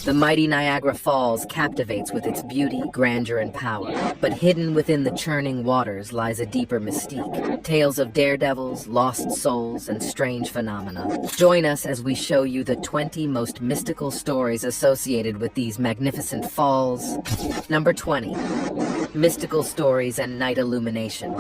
The mighty Niagara Falls captivates with its beauty, grandeur, and power, but hidden within the churning waters lies a deeper mystique. Tales of daredevils, lost souls, and strange phenomena. Join us as we show you the 20 most mystical stories associated with these magnificent falls. Number 20. Mystical stories and night illumination.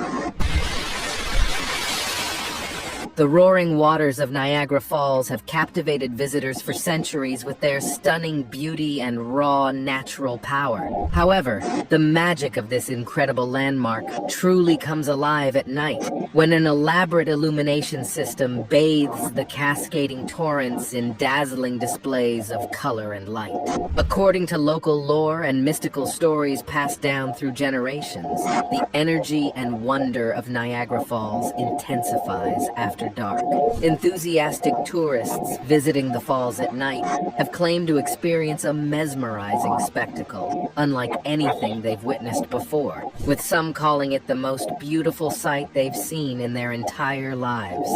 The roaring waters of Niagara Falls have captivated visitors for centuries with their stunning beauty and raw natural power. However, the magic of this incredible landmark truly comes alive at night, when an elaborate illumination system bathes the cascading torrents in dazzling displays of color and light. According to local lore and mystical stories passed down through generations, the energy and wonder of Niagara Falls intensifies after dark. Enthusiastic tourists visiting the falls at night have claimed to experience a mesmerizing spectacle, unlike anything they've witnessed before, with some calling it the most beautiful sight they've seen in their entire lives.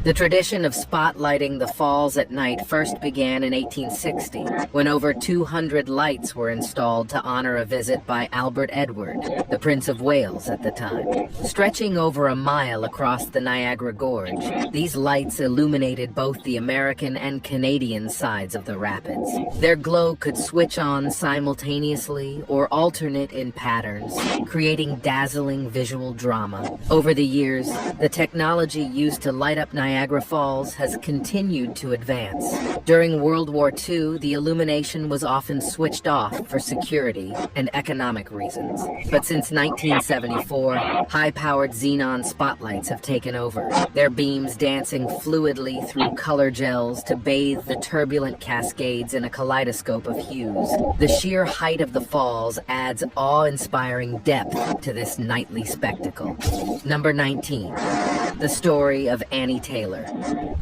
The tradition of spotlighting the falls at night first began in 1860, when over 200 lights were installed to honor a visit by Albert Edward, the Prince of Wales at the time. Stretching over a mile across the Niagara Gorge, these lights illuminated both the American and Canadian sides of the rapids. Their glow could switch on simultaneously or alternate in patterns, creating dazzling visual drama. Over the years, the technology used to light up Niagara Falls has continued to advance. During World War II, the illumination was often switched off for security and economic reasons. But since 1974, high-powered xenon spotlights have taken over, their beams dancing fluidly through color gels to bathe the turbulent cascades in a kaleidoscope of hues. The sheer height of the falls adds awe-inspiring depth to this nightly spectacle. Number 19. The story of Annie Taylor.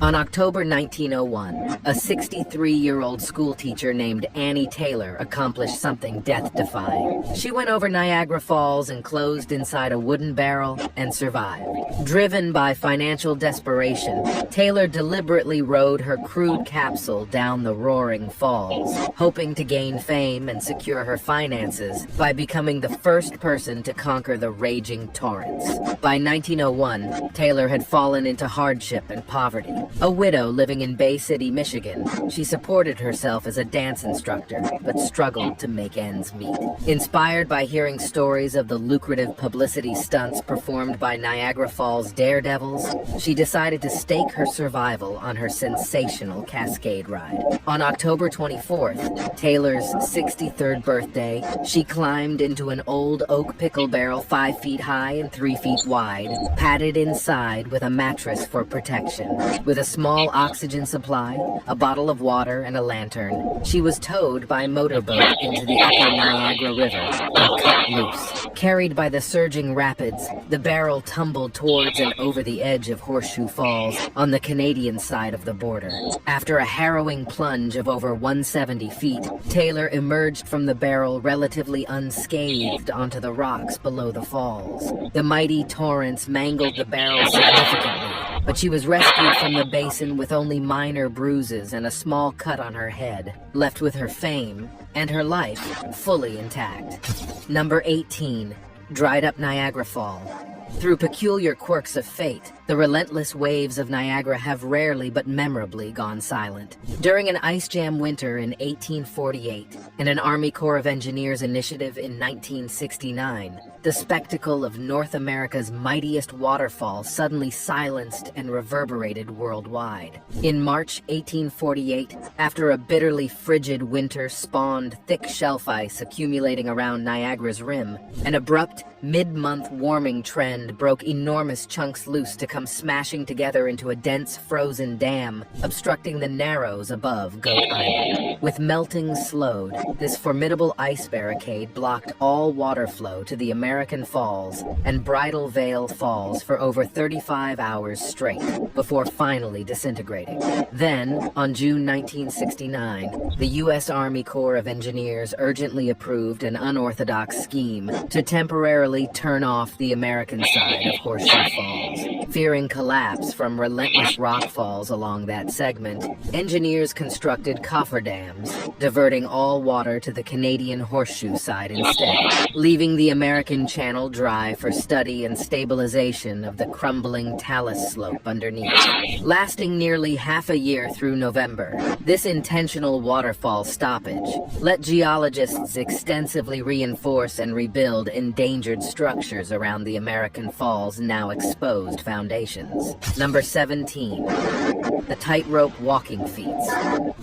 On October 1901, a 63-year-old schoolteacher named Annie Taylor accomplished something death-defying. She went over Niagara Falls enclosed inside a wooden barrel and survived. Driven by financial desperation, Taylor deliberately rode her crude capsule down the roaring falls, hoping to gain fame and secure her finances by becoming the first person to conquer the raging torrents. By 1901, Taylor had fallen into hardship and poverty. A widow living in Bay City, Michigan, she supported herself as a dance instructor, but struggled to make ends meet. Inspired by hearing stories of the lucrative publicity stunts performed by Niagara Falls daredevils, she decided to stake her survival on her sensational cascade ride. On October 24th, Taylor's 63rd birthday, she climbed into an old oak pickle barrel 5 feet high and 3 feet wide, padded inside with a mattress for protection. With a small oxygen supply, a bottle of water, and a lantern, she was towed by motorboat into the upper Niagara River and cut loose. Carried by the surging rapids, the barrel tumbled towards and over the edge of Horseshoe Falls on the Canadian side of the border. After a harrowing plunge of over 170 feet, Taylor emerged from the barrel relatively unscathed onto the rocks below the falls. The mighty torrents mangled the barrel significantly, but she was rescued from the basin with only minor bruises and a small cut on her head, left with her fame and her life fully intact. Number 18. Dried up Niagara Fall. Through peculiar quirks of fate, the relentless waves of Niagara have rarely but memorably gone silent. During an ice jam winter in 1848 and an Army Corps of Engineers initiative in 1969, the spectacle of North America's mightiest waterfall suddenly silenced and reverberated worldwide. In March 1848, after a bitterly frigid winter spawned thick shelf ice accumulating around Niagara's rim, an abrupt mid-month warming trend broke enormous chunks loose to come smashing together into a dense frozen dam, obstructing the narrows above Goat Island. With melting slowed, this formidable ice barricade blocked all water flow to the American Falls and Bridal Veil Falls for over 35 hours straight, before finally disintegrating. Then, on June 1969, the U.S. Army Corps of Engineers urgently approved an unorthodox scheme to temporarily turn off the American side of Horseshoe Falls. Fearing collapse from relentless rock falls along that segment, engineers constructed cofferdams, diverting all water to the Canadian Horseshoe side instead, leaving the American Channel dry for study and stabilization of the crumbling talus slope underneath. Lasting nearly half a year through November, this intentional waterfall stoppage let geologists extensively reinforce and rebuild endangered structures around the American Falls' now exposed foundations. Number 17. The tightrope walking feats.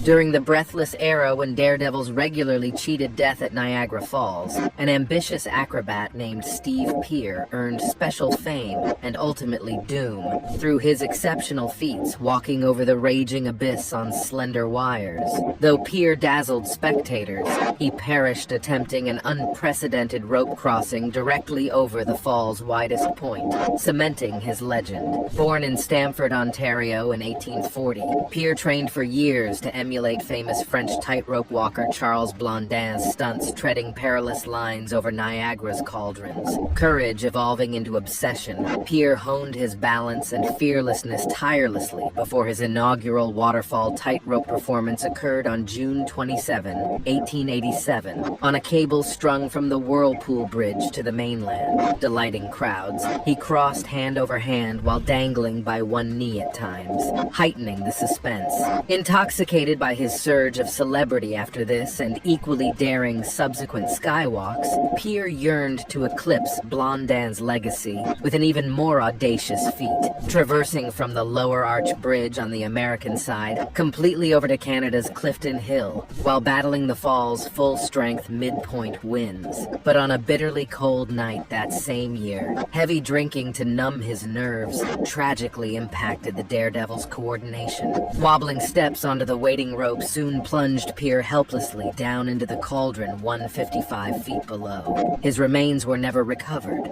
During the breathless era when daredevils regularly cheated death at Niagara Falls, an ambitious acrobat named Steve Peer earned special fame and ultimately doom through his exceptional feats walking over the raging abyss on slender wires. Though Peer dazzled spectators, he perished attempting an unprecedented rope crossing directly over the fall's widest point, cementing his legend. Born in Stamford, Ontario in 1840, Peer trained for years to emulate famous French tightrope walker Charles Blondin's stunts treading perilous lines over Niagara's cauldrons. Courage evolving into obsession, Peer honed his balance and fearlessness tirelessly before his inaugural waterfall tightrope performance occurred on June 27, 1887, on a cable strung from the Whirlpool Bridge to the mainland. Delighting crowds, he crossed hand over hand while dangling by one knee at times, heightening the suspense. Intoxicated by his surge of celebrity after this and equally daring subsequent skywalks, Peer yearned to eclipse Blondin's legacy with an even more audacious feat, traversing from the Lower Arch Bridge on the American side completely over to Canada's Clifton Hill, while battling the fall's full-strength midpoint winds. But on a bitterly cold night that same year, heavy drinking to numb his nerves tragically impacted the daredevil's coordination. Wobbling steps onto the waiting rope soon plunged Peer helplessly down into the cauldron 155 feet below. His remains were never recovered.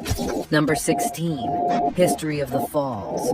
Number 16. History of the Falls.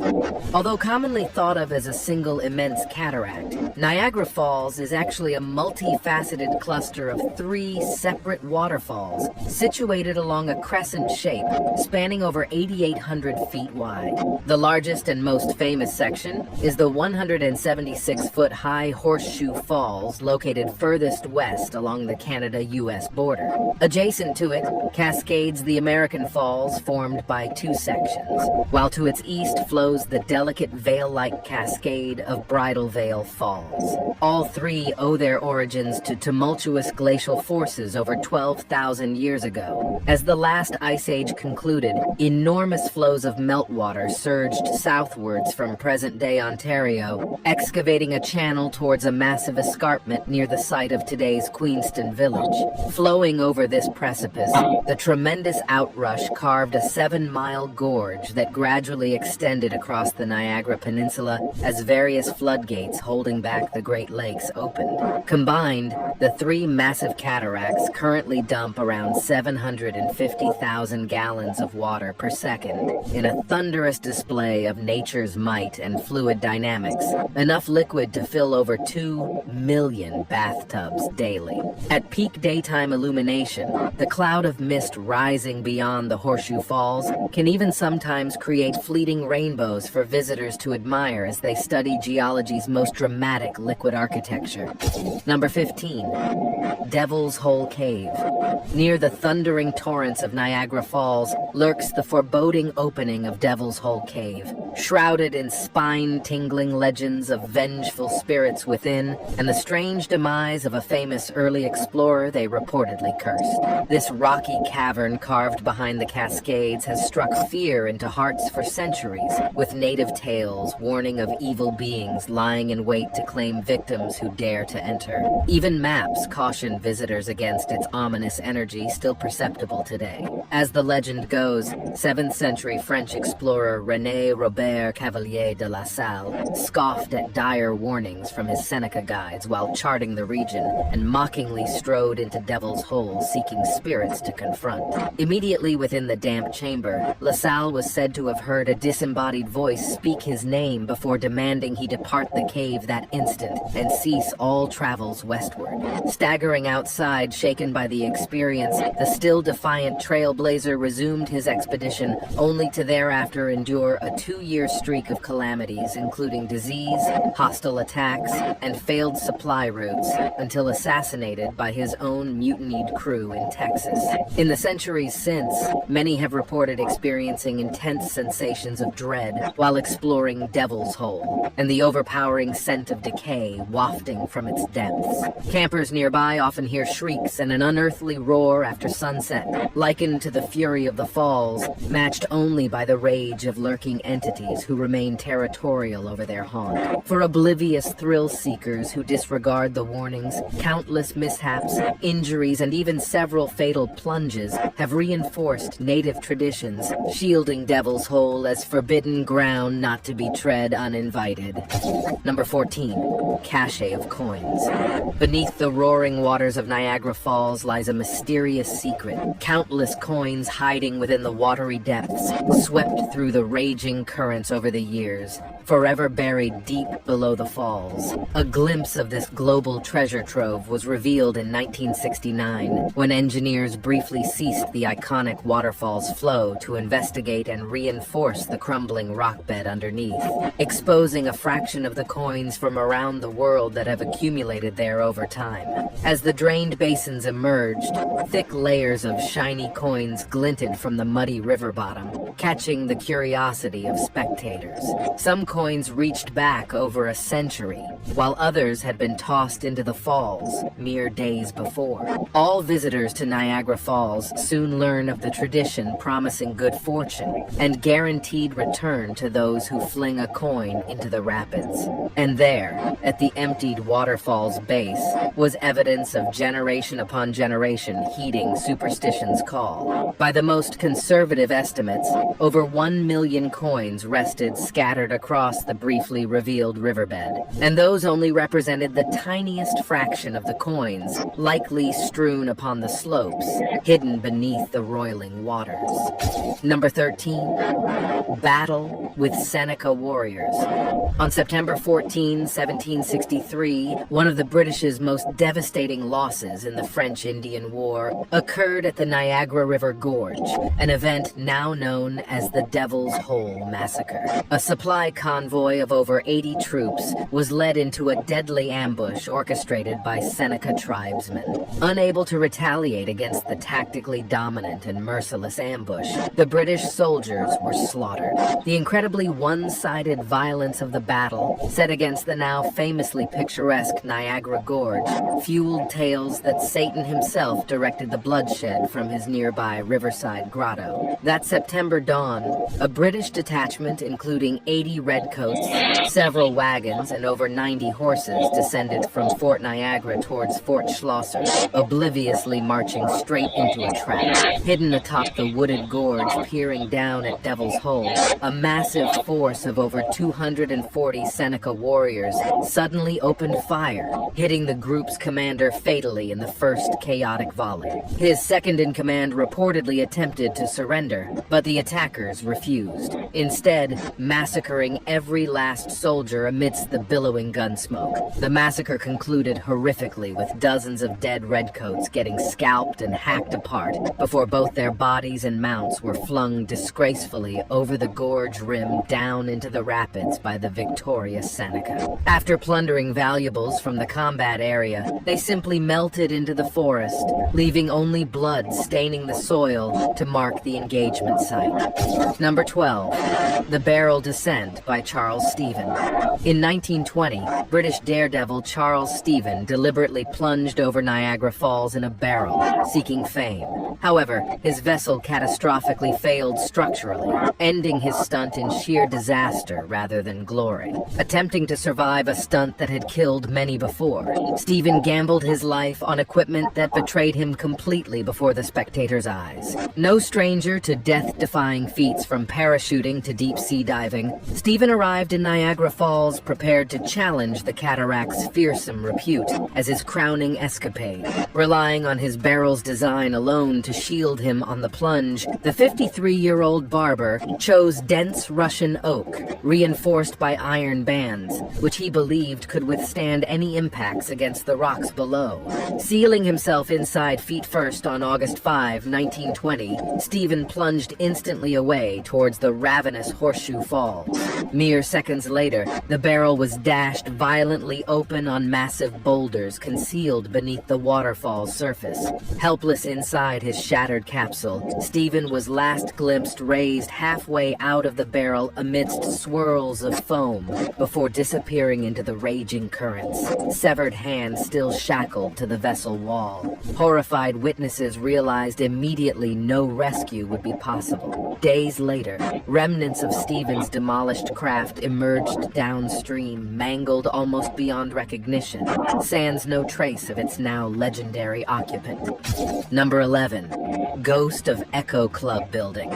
Although commonly thought of as a single immense cataract, Niagara Falls is actually a multifaceted cluster of 3 separate waterfalls situated along a crescent shape spanning over 8,800 feet wide. The largest and most famous section is the 176-foot-high Horseshoe Falls located furthest west along the Canada-US border. Adjacent to it cascades the American Falls formed by 2 sections, while to its east flows the delicate veil-like cascade of Bridal Veil Falls. All 3 owe their origins to tumultuous glacial forces over 12,000 years ago. As the last ice age concluded, enormous flows of meltwater surged southwards from present-day Ontario, excavating a channel towards a massive escarpment near the site of today's Queenston village. Flowing over this precipice, the tremendous outrush carved a 7-mile gorge that gradually extended across the Niagara Peninsula as various floodgates holding back the Great Lakes opened. Combined, the 3 massive cataracts currently dump around 750,000 gallons of water per second in a thunderous display of nature's might and fluid dynamics, enough liquid to fill over 2 million bathtubs daily. At peak daytime illumination, the cloud of mist rising beyond the Horseshoe Falls can even sometimes create fleeting rainbows for visitors to admire as they study geology's most dramatic liquid architecture. Number 15. Devil's Hole Cave. Near the thundering torrents of Niagara Falls lurks the foreboding opening of Devil's Hole Cave, shrouded in spine-tingling legends of vengeful spirits within and the strange demise of a famous early explorer they reportedly cursed. This rocky cavern carved behind the Cascades has struck fear into hearts for centuries, with native tales warning of evil beings lying in wait to claim victims who dare to enter. Even maps caution visitors against its ominous energy still perceptible today. As the legend goes, 7th century French explorer René Robert Cavelier de La Salle scoffed at dire warnings from his Seneca guides while charting the region and mockingly strode into Devil's Hole seeking spirits to confront. Immediately within the damp chamber, La Salle was said to have heard a disembodied voice speak his name before demanding he depart the cave that instant and cease all travels westward. Staggering outside, shaken by the experience, the still defiant trailblazer trailblazer resumed his expedition only to thereafter endure a 2-year streak of calamities, including disease, hostile attacks, and failed supply routes, until assassinated by his own mutinied crew in Texas. In the centuries since, many have reported experiencing intense sensations of dread while exploring Devil's Hole, and the overpowering scent of decay wafting from its depths. Campers nearby often hear shrieks and an unearthly roar after sunset, likened to the fury of the falls, matched only by the rage of lurking entities who remain territorial over their haunt. For oblivious thrill-seekers who disregard the warnings, countless mishaps, injuries, and even several fatal plunges have reinforced native traditions, shielding Devil's Hole as forbidden ground not to be tread uninvited. Number 14. Cache of coins. Beneath the roaring waters of Niagara Falls lies a mysterious secret. Countless coins hiding within the watery depths, swept through the raging currents over the years, forever buried deep below the falls. A glimpse of this global treasure trove was revealed in 1969, when engineers briefly ceased the iconic waterfall's flow to investigate and reinforce the crumbling rock bed underneath, exposing a fraction of the coins from around the world that have accumulated there over time. As the drained basins emerged, thick layers of shiny coins glinted from the muddy river bottom, catching the curiosity of spectators. Some coins reached back over a century, while others had been tossed into the falls mere days before. All visitors to Niagara Falls soon learn of the tradition promising good fortune and guaranteed return to those who fling a coin into the rapids. And there, at the emptied waterfall's base, was evidence of generation upon generation heeding superstition's call. By the most conservative estimates, over 1 million coins rested scattered across the briefly revealed riverbed, and those only represented the tiniest fraction of the coins likely strewn upon the slopes, hidden beneath the roiling waters. Number 13. Battle with Seneca warriors. On September 14, 1763, one of the British's most devastating losses in the French-Indian War occurred at the Niagara River Gorge, an event now known as the Devil's Hole Massacre. A supply convoy of over 80 troops was led into a deadly ambush orchestrated by Seneca tribesmen. Unable to retaliate against the tactically dominant and merciless ambush, the British soldiers were slaughtered. The incredibly one-sided violence of the battle, set against the now famously picturesque Niagara Gorge, fueled tales that Satan himself directed the bloodshed from his nearby riverside grotto. That September dawn, a British detachment including 80 redcoats, several wagons, and over 90 horses descended from Fort Niagara towards Fort Schlosser, obliviously marching straight into a trap. Hidden atop the wooded gorge peering down at Devil's Hole, a massive force of over 240 Seneca warriors suddenly opened fire, hitting the group's commander fatally in the first chaotic volley. His second-in-command reportedly attempted to surrender, but the attackers refused, instead massacring every last soldier amidst the billowing gun smoke. The massacre concluded horrifically, with dozens of dead redcoats getting scalped and hacked apart before both their bodies and mounts were flung disgracefully over the gorge rim down into the rapids by the victorious Seneca. After plundering valuables from the combat area, they simply melted into the forest, leaving only blood staining the soil to mark the engagement site. Number 12. The Barrel Descent by Charles Stephen. In 1920, British daredevil Charles Stephen deliberately plunged over Niagara Falls in a barrel, seeking fame. However, his vessel catastrophically failed structurally, ending his stunt in sheer disaster rather than glory. Attempting to survive a stunt that had killed many before, Stephen gambled his life on equipment that betrayed him completely before the spectators' eyes. No stranger to death-defying feats from parachuting to deep-sea diving, Stephen arrived in Niagara Falls prepared to challenge the cataract's fearsome repute as his crowning escapade. Relying on his barrel's design alone to shield him on the plunge, the 53-year-old barber chose dense Russian oak, reinforced by iron bands, which he believed could withstand any impacts against the rocks below. Sealing himself inside feet first on August 5, 1920, Stephen plunged instantly away towards the ravenous Horseshoe Falls. Mere seconds later, the barrel was dashed violently open on massive boulders concealed beneath the waterfall's surface. Helpless inside his shattered capsule, Stephen was last glimpsed raised halfway out of the barrel amidst swirls of foam before disappearing into the raging currents, severed hands still shackled to the vessel wall. Horrified witnesses realized immediately no rescue would be possible. Days later, remnants of Stephen's demolished craft emerged downstream, mangled almost beyond recognition, sans no trace of its now legendary occupant. Number 11. Ghost of Echo Club Building.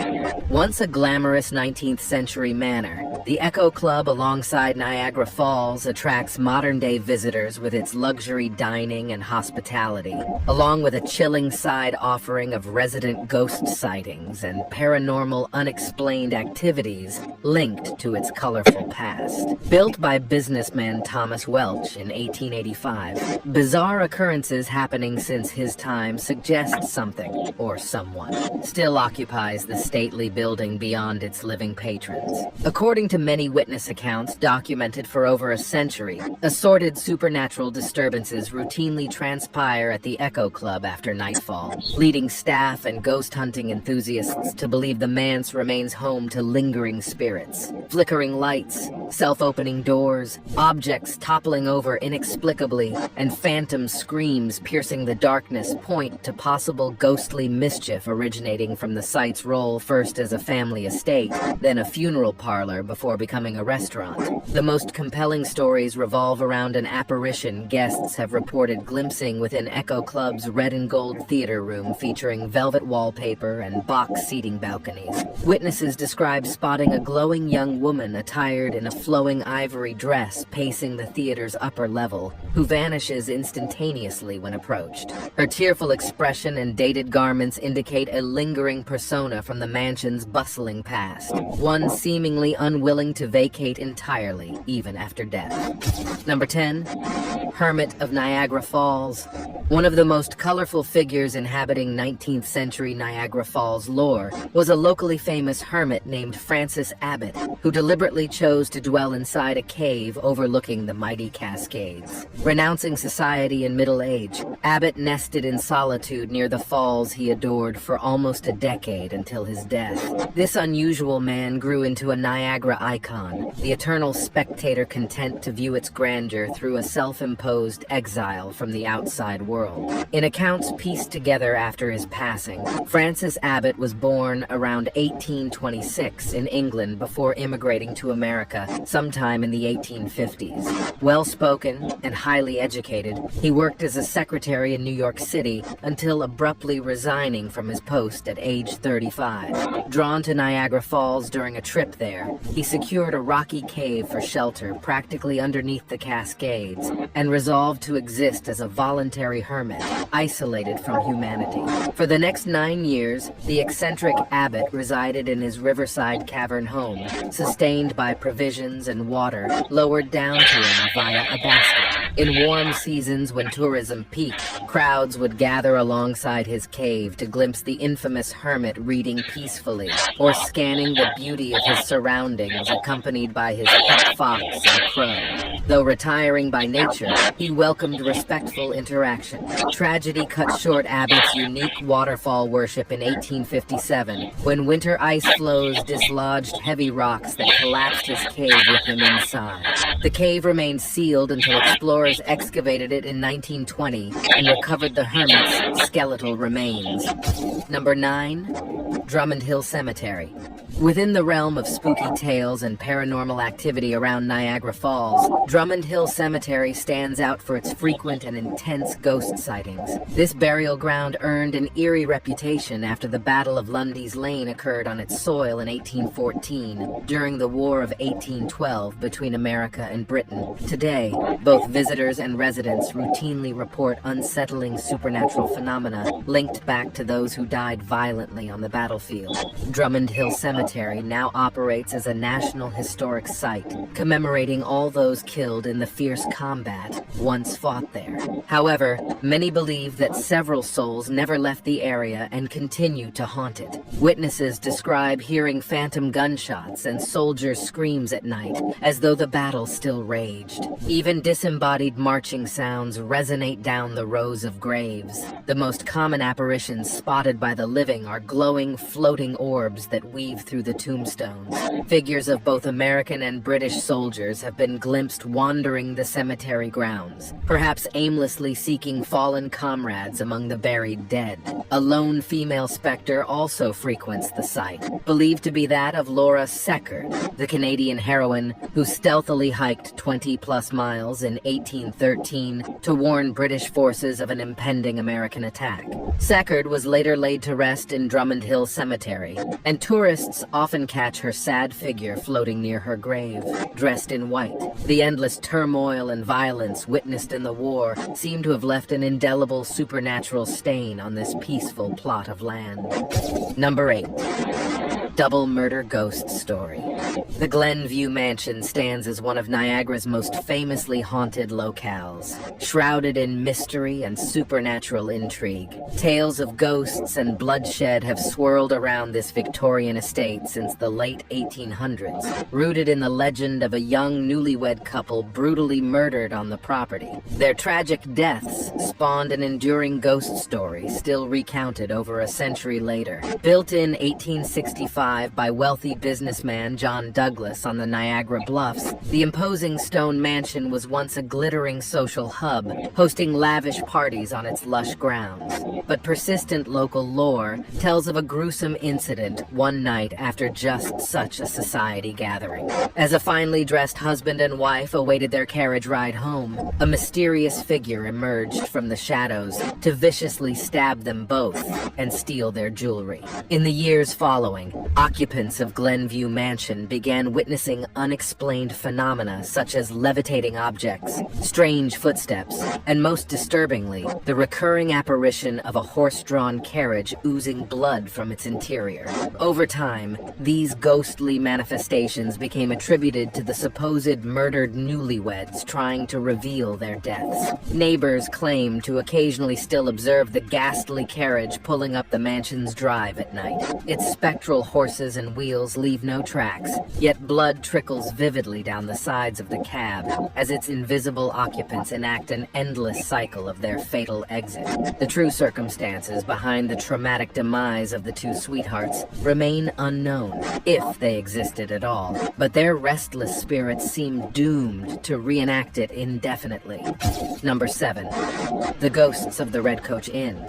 Once a glamorous 19th century manor, the Echo Club alongside Niagara Falls attracts modern-day visitors with its luxury dining and hospitality, along with a chilling side offering of resident ghost sightings and paranormal unexplained activities linked to its colorful past. Built by businessman Thomas Welch in 1885, bizarre occurrences happening since his time suggest something, or someone, still occupies the stately building beyond its living patrons. According to many witness accounts documented for over a century, assorted supernatural disturbances routinely transpire at the Echo Club after nightfall, leading staff and ghost hunting enthusiasts to believe the manse remains home to lingering spirits. Flickering lights, self-opening doors, objects toppling over inexplicably, and phantom screams piercing the darkness point to possible ghostly mischief originating from the site's role first as a family estate, then a funeral parlor before becoming a restaurant. The most compelling stories revolve around an apparition guests have reported glimpsing within Echo Club's red and gold theater room featuring velvet wallpaper and box seating balconies. Witnesses describe spotting a glowing young woman attired in a flowing ivory dress pacing the theater's upper level, who vanishes instantaneously when approached. Her tearful expression and dated garments indicate a lingering persona from the mansion's bustling past, one seemingly unwilling to vacate entirely, even after death. Number 10. Hermit of Niagara Falls. One of the most colorful figures inhabiting 19th century Niagara Falls lore was a locally famous hermit named Francis Abbott, who deliberately chose to dwell inside a cave overlooking the mighty Cascades. Renouncing society in middle age, Abbott nested in solitude near the falls he adored for almost a decade until his death. This unusual man grew into a Niagara icon, the eternal spectator content to view its grandeur through a self-imposed exile from the outside world. In accounts pieced together after his passing, Francis Abbott was born around 1826 in England before immigrating to America sometime in the 1850s. Well-spoken and highly educated, he worked as a secretary in New York City until abruptly resigning from his post at age 35. Drawn to Niagara Falls during a trip there, he secured a rocky cave for shelter practically underneath the Cascades and resolved to exist as a voluntary hermit, isolated from humanity. For the next 9 years, the eccentric Abbott resided in his riverside cavern home, sustained by provisions and water lowered down to him via a basket. In warm seasons when tourism peaked, crowds would gather alongside his cave to glimpse the infamous hermit reading peacefully or scanning the beauty of his surroundings accompanied by his pet fox and crow. Though retiring by nature, he welcomed respectful interaction. Tragedy cut short Abbott's unique waterfall worship in 1857, when winter ice flows dislodged heavy rocks that collapsed his cave with him inside. The cave remained sealed until explorers excavated it in 1920 and recovered the hermit's skeletal remains. Number 9. Drummond Hill Cemetery. Within the realm of spooky tales and paranormal activity around Niagara Falls, Drummond Hill Cemetery stands out for its frequent and intense ghost sightings. This burial ground earned an eerie reputation after the Battle of Lundy's Lane occurred on its soil in 1814, during the War of 1812 between America and Britain. Today, both visitors and residents routinely report unsettling supernatural phenomena linked back to those who died violently on the battlefield. Drummond Hill Cemetery now operates as a National Historic Site, commemorating all those killed in the fierce combat once fought there. However, many believe that several souls never left the area and continue to haunt it. Witnesses describe hearing phantom gunshots and soldiers' screams at night, as though the battle still raged. Even disembodied marching sounds resonate down the rows of graves. The most common apparitions spotted by the living are glowing, floating orbs that weave through the tombstones. Figures of both American and British soldiers have been glimpsed wandering the cemetery grounds, perhaps aimlessly seeking fallen comrades among the buried dead. A lone female specter also frequents the site, believed to be that of Laura Seckard, the Canadian heroine who stealthily hiked 20-plus miles in 1813 to warn British forces of an impending American attack. Seckard was later laid to rest in Drummond Hill Cemetery, and tourists often catch her sad figure floating near her grave, dressed in white. The endless turmoil and violence witnessed in the war seem to have left an indelible supernatural stain on this peaceful plot of land. Number 8. Double murder ghost story. The Glenview Mansion stands as one of Niagara's most famously haunted locales, shrouded in mystery and supernatural intrigue. Tales of ghosts and bloodshed have swirled around this Victorian estate since the late 1800s, rooted in the legend of a young newlywed couple brutally murdered on the property. Their tragic deaths spawned an enduring ghost story still recounted over a century later. Built in 1865 by wealthy businessman John Douglas on the Niagara Bluffs, the imposing stone mansion was once a glittering social hub, hosting lavish parties on its lush grounds. But persistent local lore tells of a gruesome incident one night after just such a society gathering. As a finely dressed husband and wife awaited their carriage ride home, a mysterious figure emerged from the shadows to viciously stab them both and steal their jewelry. In the years following, occupants of Glenview Mansion began witnessing unexplained phenomena such as levitating objects, strange footsteps, and most disturbingly, the recurring apparition of a horse-drawn carriage oozing blood from its interior. Over time, these ghostly manifestations became attributed to the supposed murdered newlyweds trying to reveal their deaths. Neighbors claim to occasionally still observe the ghastly carriage pulling up the mansion's drive at night. Its spectral horses and wheels leave no tracks, yet blood trickles vividly down the sides of the cab as its invisible occupants enact an endless cycle of their fatal exit. The true circumstances behind the traumatic demise of the two sweethearts remain unknown, if they existed at all, but their restless spirits seem doomed to reenact it indefinitely. Number 7. The Ghosts of the Red Coach Inn.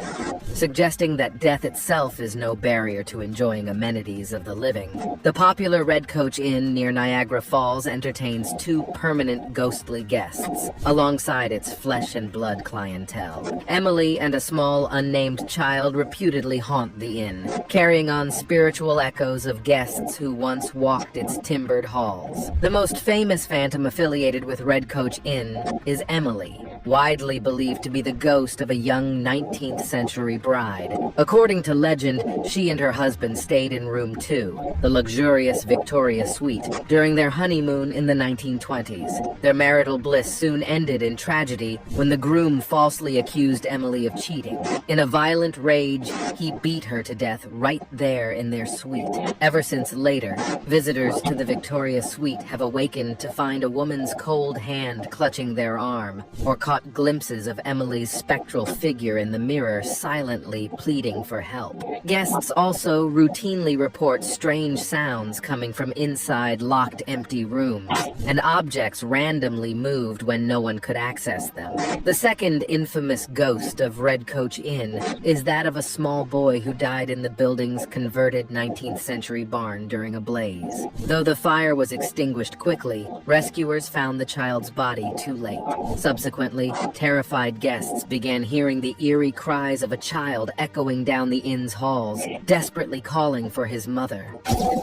Suggesting that death itself is no barrier to enjoying amenities of the living, the popular Red Coach Inn near Niagara Falls entertains two permanent ghostly guests, alongside its flesh and blood clientele. Emily and a small unnamed child reputedly haunt the inn, carrying on spiritual echoes of guests who once walked its timbered halls. The most famous phantom affiliated with Red Coach Inn is Emily, widely believed to be the ghost of a young 19th century bride. According to legend, she and her husband stayed in room 2, the luxurious Victoria suite, during their honeymoon in the 1920s. Their marital bliss soon ended in tragedy when the groom falsely accused Emily of cheating. In a violent rage, he beat her to death right there in their suite. Ever since later, visitors to the Victoria suite have awakened to find a woman's cold hand clutching their arm, or caught glimpses of Emily's spectral figure in the mirror silently pleading for help. Guests also routinely report strange sounds coming from inside locked empty rooms, and objects randomly moved when no one could access them. The second infamous ghost of Red Coach Inn is that of a small boy who died in the building's converted 19th century barn during a blaze. Though the fire was extinguished quickly, rescuers found the child's body too late. Subsequently, terrified guests began hearing the eerie cries of a child echoing down the inn's halls, desperately calling for his mother.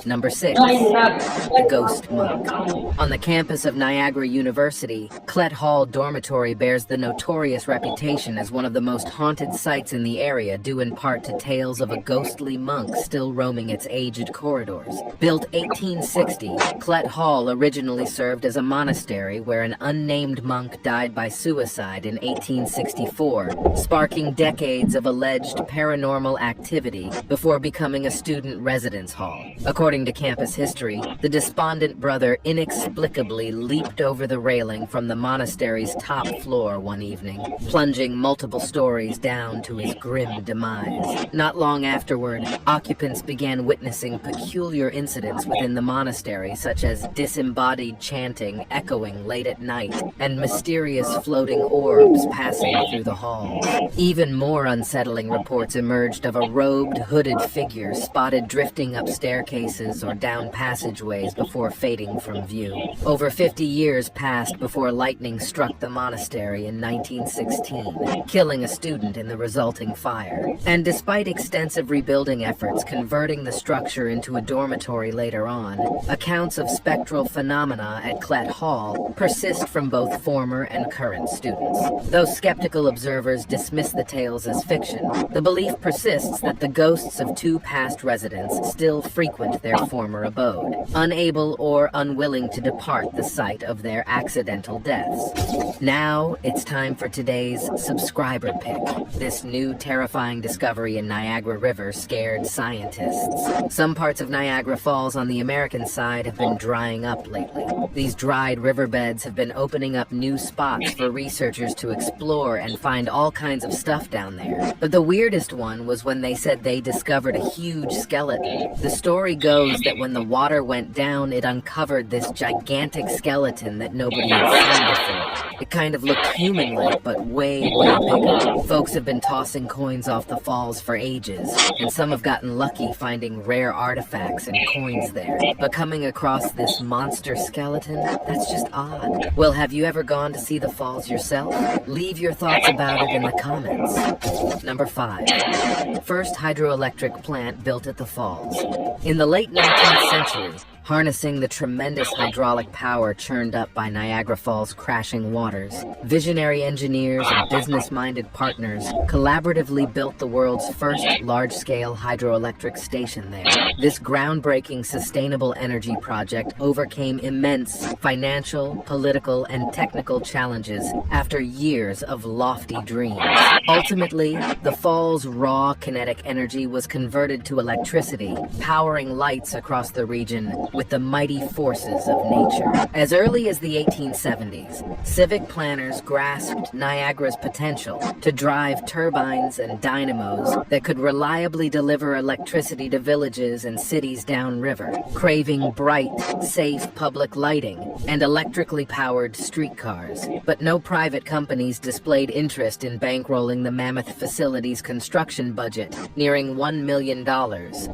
Number 6. The Ghost Monk. On the campus of Niagara University, Klett Hall Dormitory bears the notorious reputation as one of the most haunted sites in the area, due in part to tales of a ghostly monk still roaming its aged corridors. Built 1860, Klett Hall originally served as a monastery where an unnamed monk died by suicide in 1864, sparking decades of alleged paranormal activity before becoming a student residence hall. According to campus history, the despondent brother inexplicably leaped over the railing from the monastery's top floor one evening, plunging multiple stories down to his grim demise. Not long afterward, occupants began witnessing peculiar incidents within the monastery, such as disembodied chanting echoing late at night and mysterious floating orbs passing through the halls. Even more unsettling reports emerged of a robed, hooded figure spotted drifting up staircases or down passageways before fading from view. Over 50 years passed before lightning struck the monastery in 1916, killing a student in the resulting fire. And despite extensive rebuilding efforts converting the structure into a dormitory later on, accounts of spectral phenomena at Klett Hall persist from both former and current students. Though skeptical observers dismiss the tales as fiction, the belief persists that the ghosts of two past residents still frequent their former abode, unable or unwilling to depart the site of their accidental deaths. Now, it's time for today's subscriber pick. This new terrifying discovery in Niagara River scared scientists. Some parts of Niagara Falls on the American side have been drying up lately. These dried riverbeds have been opening up new spots for researchers to explore and find all kinds of stuff down there. But the weirdest one was when they said they discovered a huge skeleton. The story goes that when the water went down, it uncovered this gigantic skeleton that nobody had seen before. It kind of looked human-like, but way bigger. Folks have been tossing coins off the falls for ages, and some have gotten lucky finding rare artifacts and coins there. But coming across this monster skeleton, that's just odd. Well, have you ever gone to see the falls yourself? Leave your thoughts about it in the comments. Number 5. First hydroelectric plant built at the falls. In the late 19th century, harnessing the tremendous hydraulic power churned up by Niagara Falls' crashing waters, visionary engineers and business-minded partners collaboratively built the world's first large-scale hydroelectric station there. This groundbreaking sustainable energy project overcame immense financial, political, and technical challenges after years of lofty dreams. Ultimately, the fall's raw kinetic energy was converted to electricity, powering lights across the region with the mighty forces of nature. As early as the 1870s, civic planners grasped Niagara's potential to drive turbines and dynamos that could reliably deliver electricity to villages and cities downriver, craving bright, safe public lighting and electrically powered streetcars. But no private companies displayed interest in bankrolling the mammoth facility's construction budget, nearing $1 million,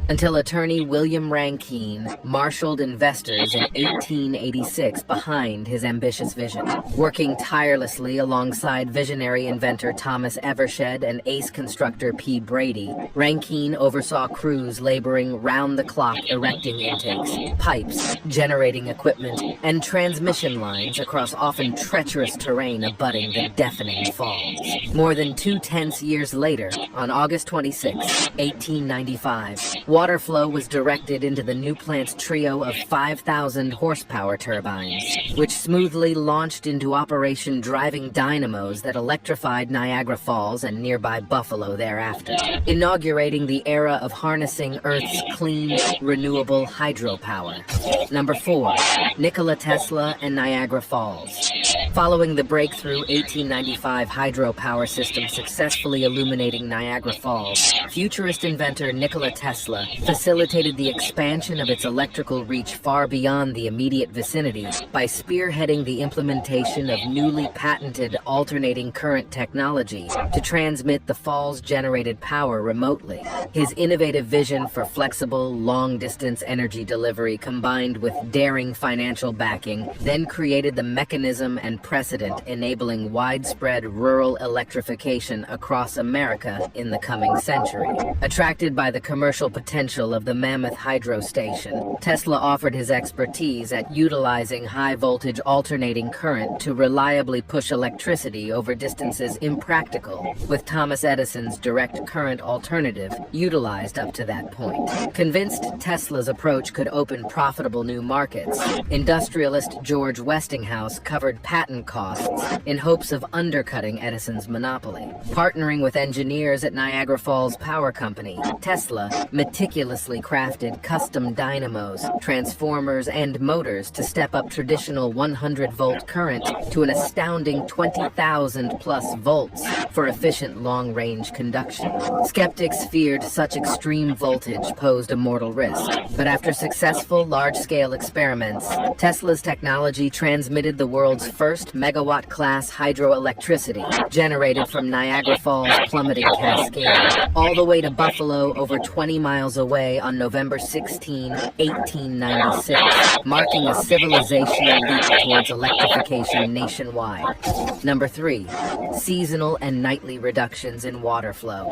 until attorney William Rankine marshaled investors in 1886 behind his ambitious vision. Working tirelessly alongside visionary inventor Thomas Evershed and ace constructor P. Brady, Rankine oversaw crews laboring round-the-clock erecting intakes, pipes, generating equipment, and transmission lines across often treacherous terrain abutting the deafening falls. More than 2 tense years later, on August 26, 1895, water flow was directed into the new plant's trio of 5,000 horsepower turbines, which smoothly launched into operation, driving dynamos that electrified Niagara Falls and nearby Buffalo thereafter, inaugurating the era of harnessing Earth's clean, renewable hydropower. Number 4. Nikola Tesla and Niagara Falls. Following the breakthrough 1895 hydropower system successfully illuminating Niagara Falls, futurist inventor Nikola Tesla facilitated the expansion of its electrical reach far beyond the immediate vicinity by spearheading the implementation of newly patented alternating current technology to transmit the falls-generated power remotely. His innovative vision for flexible, long-distance energy delivery combined with daring financial backing then created the mechanism and precedent enabling widespread rural electrification across America in the coming century. Attracted by the commercial potential of the Mammoth Hydro Station, Tesla offered his expertise at utilizing high-voltage alternating current to reliably push electricity over distances impractical, with Thomas Edison's direct current alternative utilized up to that point. Convinced Tesla's approach could open profitable new markets, industrialist George Westinghouse covered patent costs in hopes of undercutting Edison's monopoly. Partnering with engineers at Niagara Falls Power Company, Tesla meticulously crafted custom dynamos, transformers, and motors to step up traditional 100-volt current to an astounding 20,000 plus volts for efficient long-range conduction. Skeptics feared such extreme voltage posed a mortal risk, but after successful large-scale experiments, Tesla's technology transmitted the world's first megawatt-class hydroelectricity generated from Niagara Falls plummeting cascade, all the way to Buffalo over 20 miles away on November 16, 1896, marking a civilizational leap towards electrification nationwide. Number 3. Seasonal and nightly reductions in water flow.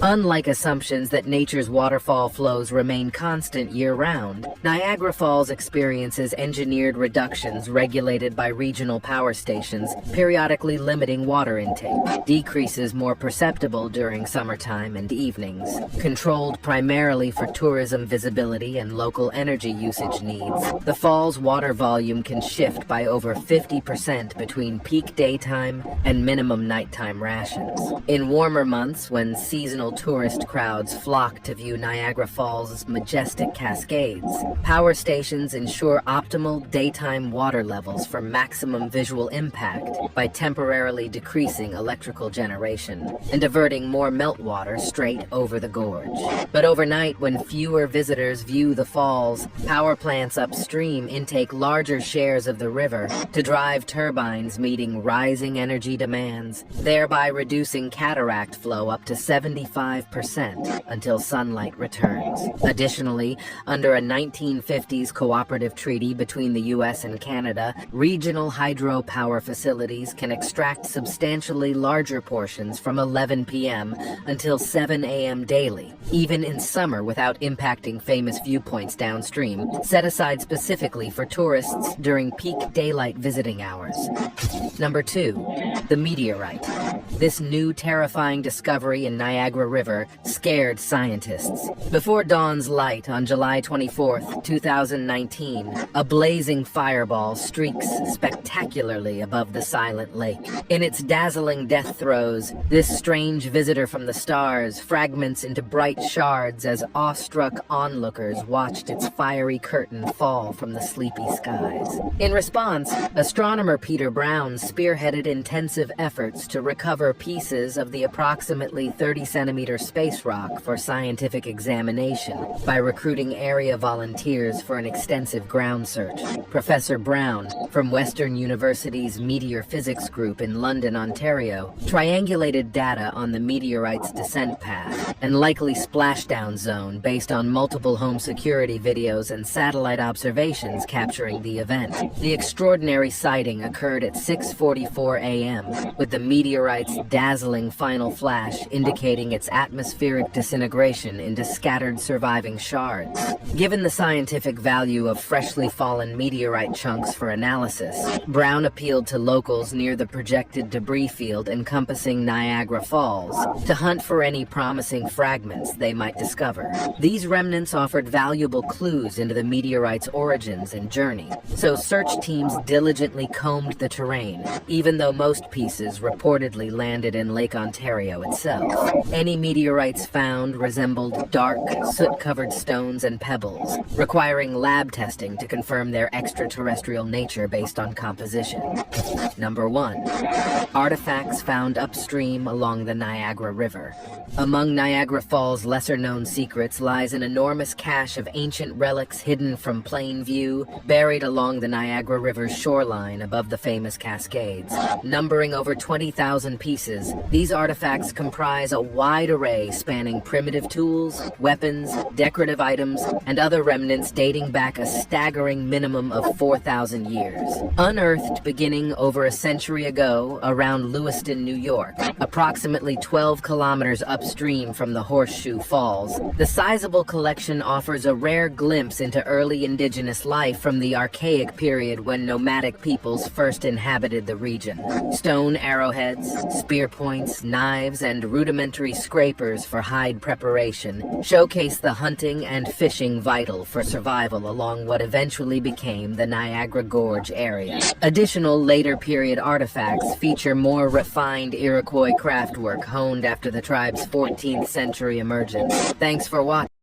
Unlike assumptions that nature's waterfall flows remain constant year-round, Niagara Falls experiences engineered reductions regulated by regional power stations, periodically limiting water intake. Decreases more perceptible during summertime and evenings. Controlled primarily for tourism visibility and local energy usage needs, the fall's water volume can shift by over 50% between peak daytime and minimum nighttime rations. In warmer months, when seasonal tourist crowds flock to view Niagara Falls' majestic cascades, power stations ensure optimal daytime water levels for maximum visual impact by temporarily decreasing electrical generation and diverting more meltwater straight over the gorge. But overnight, when fewer visitors view the falls, power plants upstream intake larger shares of the river to drive turbines meeting rising energy demands, thereby reducing cataract flow up to 75% until sunlight returns. Additionally, under a 1950s cooperative treaty between the U.S. and Canada, regional hydropower facilities can extract substantially larger portions from 11 p.m. until 7 a.m. daily, even in summer without impacting famous viewpoints downstream, set aside specifically for tourists during peak daylight visiting hours. Number 2. The meteorite. This new terrifying discovery in Niagara River scared scientists. Before dawn's light on July 24, 2019, a blazing fireball streaks spectacularly above the silent lake. In its dazzling death throes, this strange visitor from the stars fragments into bright shards as awestruck onlookers watched its fiery curtain fall from the sleepy skies. In response, astronomer Peter Brown spearheaded intensive efforts to recover pieces of the approximately 30-centimeter space rock for scientific examination by recruiting area volunteers for an extensive ground search. Professor Brown, from Western University's Meteor Physics Group in London, Ontario, triangulated data on the meteorite's descent path and likely splashdown zone based on multiple home security videos and satellite observations capturing the event. The extraordinary sighting occurred at 6:44 a.m., with the meteorite's dazzling final flash indicating its atmospheric disintegration into scattered surviving shards. Given the scientific value of freshly fallen meteorite chunks for analysis, Brown appealed to locals near the projected debris field encompassing Niagara Falls to hunt for any promising fragments they might discover. These remnants offered valuable clues into the meteorite's origins and journey, so search teams diligently combed the terrain, even though most pieces reportedly landed landed in Lake Ontario itself. Any meteorites found resembled dark, soot-covered stones and pebbles, requiring lab testing to confirm their extraterrestrial nature based on composition. Number 1. Artifacts found upstream along the Niagara River. Among Niagara Falls' lesser-known secrets lies an enormous cache of ancient relics hidden from plain view, buried along the Niagara River's shoreline above the famous Cascades. Numbering over 20,000 pieces, these artifacts comprise a wide array spanning primitive tools, weapons, decorative items, and other remnants dating back a staggering minimum of 4,000 years. Unearthed beginning over a century ago around Lewiston, New York, approximately 12 kilometers upstream from the Horseshoe Falls, the sizable collection offers a rare glimpse into early indigenous life from the archaic period when nomadic peoples first inhabited the region. Stone arrowheads, spear points, knives, and rudimentary scrapers for hide preparation showcase the hunting and fishing vital for survival along what eventually became the Niagara Gorge area. Additional later period artifacts feature more refined Iroquois craftwork honed after the tribe's 14th century emergence. Thanks for watching.